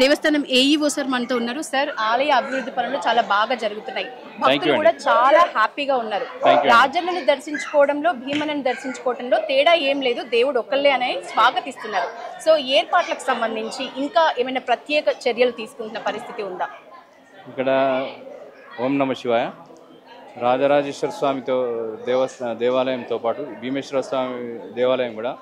దేవస్థానం AEO sir మనతో ఉన్నారు. Sir, ఆలయ అభివృద్ధి పనులు చాలా బాగా జరుగుతున్నాయి. భక్తులు కూడా చాలా హ్యాపీగా ఉన్నారు. రాజన్నను దర్శించుకోవడంలో, భీమన్నను దర్శించుకోవడంలో తేడా ఏం లేదు, దేవుడు ఒక్కళ్ళే అని స్వాగతిస్తున్నారు. సో ఏర్పాట్లకు సంబంధించి ఇంకా ఏమైనా ప్రత్యేక చర్యలు తీసుకుంటున్న పరిస్థితి ఉందా? ఇక్కడ ఓం నమ శివాయ రాజరాజేశ్వర స్వామితో దేవాలయంతో పాటు భీమేశ్వర స్వామి దేవాలయం కూడా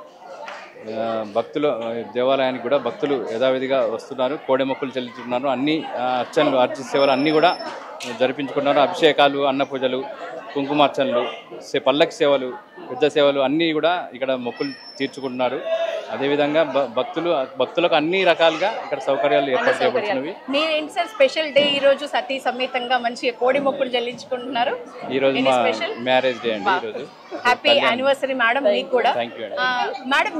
భక్తులు దేవాలయానికి కూడా భక్తులు యథావిధిగా వస్తున్నారు. కోడె మొక్కులు చెల్లించుకున్నారు. అన్ని అర్చనలు అర్చన సేవలు అన్నీ కూడా జరిపించుకున్నారు. అభిషేకాలు, అన్న పూజలు, కుంకుమార్చనలు, పల్లకి సేవలు, యుద్ధ సేవలు అన్నీ కూడా ఇక్కడ మొక్కులు తీర్చుకుంటున్నారు. అదేవిధంగా భక్తులకు అన్ని రకాలుగా ఇక్కడ సౌకర్యాలు ఏర్పాటు చేయబడుతున్నవి. మీరేంటి సార్ స్పెషల్ డే ఈ రోజు సతీ సమేతంగా మంచిగా కోడి మొక్కులు చెల్లించుకుంటున్నారు? ఈ రోజు మా మ్యారేజ్ డే అండి. ఈ రోజు హ్యాపీ యానివర్సరీ మేడం మీకు కూడా. మేడం,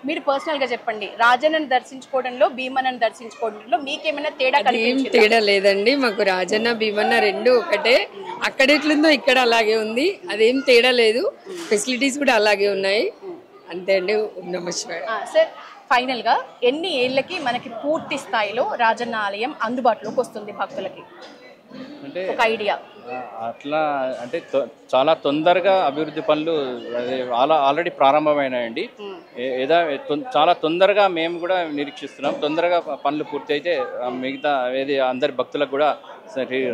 మీరు పర్సనల్ గా చెప్పండి, రాజన్నను దర్శించుకోవడంలో, భీమన్నను దర్శించుకోవడంలో మీకేమైనా తేడా కనిపించిందా? తేడా లేదండి, మాకు రాజన్న భీమన్న రెండు ఒకటే. అక్కడ ఎట్లుందో ఇక్కడ అలాగే ఉంది, అదేం తేడా లేదు. ఫెసిలిటీస్ కూడా అలాగే ఉన్నాయి, అంతే అండి. నమస్కారం సార్. ఫైనల్ గా ఎన్ని ఏళ్ళకి మనకి పూర్తి స్థాయిలో రాజన్న ఆలయం అందుబాటులోకి వస్తుంది భక్తులకి? అంటే ఒక ఐడియా అట్లా అంటే చాలా తొందరగా అభివృద్ధి పనులు ఆల్రెడీ ప్రారంభమైనాయండి. చాలా తొందరగా మేము కూడా నిరీక్షిస్తున్నాం. తొందరగా పనులు పూర్తి అయితే మిగతా ఏది అందరి భక్తులకు కూడా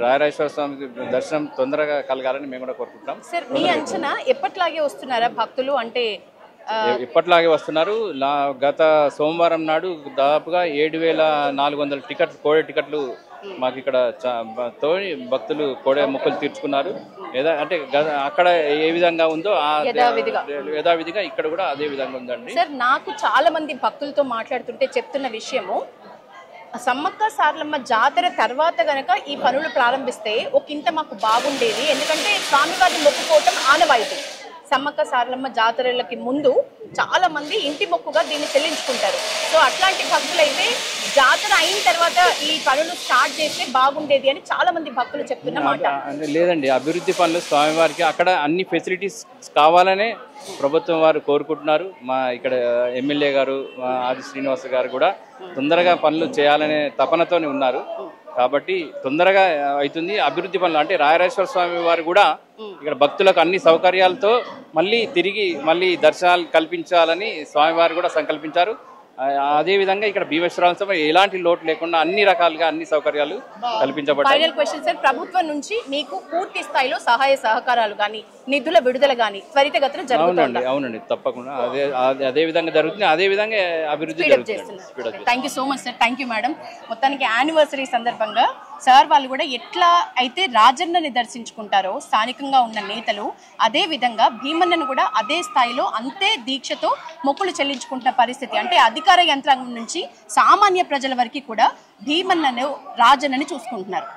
రాయరాజేశ్వర స్వామి దర్శనం తొందరగా కలగాలని మేము కూడా కోరుకుంటున్నాం. సార్, మీ అంచనా ఎప్పట్లాగే వస్తున్నారా భక్తులు? అంటే ఇప్పట్లాగే వస్తున్నారు. గత సోమవారం నాడు దాదాపుగా 7,400 టికెట్లు, కోడే టికెట్లు మాకు ఇక్కడ భక్తులు కోడే మొక్కులు తీర్చుకున్నారు. అంటే అక్కడ ఏ విధంగా ఉందో యథావిధిగా ఇక్కడ కూడా అదే విధంగా ఉందండి. సార్, నాకు చాలా మంది భక్తులతో మాట్లాడుతుంటే చెప్తున్న విషయము, సమ్మక్క సారలమ్మ జాతర తర్వాత గనక ఈ పనులు ప్రారంభిస్తే ఒకంత మాకు బాగుండేది. ఎందుకంటే స్వామివారిని మొక్కుకోవటం ఆనవాయితీ. సమ్మక్క సారలమ్మ జాతరలకి ముందు చాలా మంది ఇంటి మొక్కుగా దీన్ని చెల్లించుకుంటారు. సో అట్లాంటి భక్తులైతే జాతర అయిన తర్వాత ఈ పనులు స్టార్ట్ చేస్తే బాగుండేది అని చాలా మంది భక్తులు చెప్తున్న మాట. లేదండి, అభివృద్ధి పనులు స్వామివారికి అక్కడ అన్ని ఫెసిలిటీస్ కావాలనే ప్రభుత్వం వారు కోరుకుంటున్నారు. మా ఇక్కడ ఎమ్మెల్యే గారు ఆది శ్రీనివాస గారు కూడా తొందరగా పనులు చేయాలనే తపనతోనే ఉన్నారు. కాబట్టి తొందరగా అవుతుంది అభివృద్ధి పనులు. అంటే రాయరాజేశ్వర స్వామి వారు కూడా ఇక్కడ భక్తులకు అన్ని సౌకర్యాలతో మళ్ళీ దర్శనాలు కల్పించాలని స్వామివారు కూడా సంకల్పించారు. అదేవిధంగా ఇక్కడ భీమేశ్వర ఎలాంటి లోటు లేకుండా అన్ని రకాలుగా అన్ని సౌకర్యాలు కల్పించబడ్డాయి. ఫైనల్ క్వశ్చన్ సార్, ప్రభుత్వం నుంచి మీకు పూర్తి స్థాయిలో సహాయ సహకారాలు కానీ, నిధుల విడుదల కానీ త్వరితగతిన జరుగుతుంది? అవునండి, తప్పకుండా అదే విధంగా జరుగుతుంది. అదే విధంగా అభివృద్ధి జరుగుతుంది. Thank you so much sir. Thank you madam. మొత్తానికి యానివర్సరీ సందర్భంగా సార్ వాళ్ళు కూడా ఎట్లా అయితే రాజన్నని దర్శించుకుంటారో స్థానికంగా ఉన్న నేతలు, అదే విధంగా భీమన్నను కూడా అదే స్థాయిలో అంతే దీక్షతో మొక్కులు చెల్లించుకుంటున్న పరిస్థితి. అంటే అధికార యంత్రాంగం నుంచి సామాన్య ప్రజల వరకు కూడా భీమన్నను, రాజన్నని చూసుకుంటున్నారు.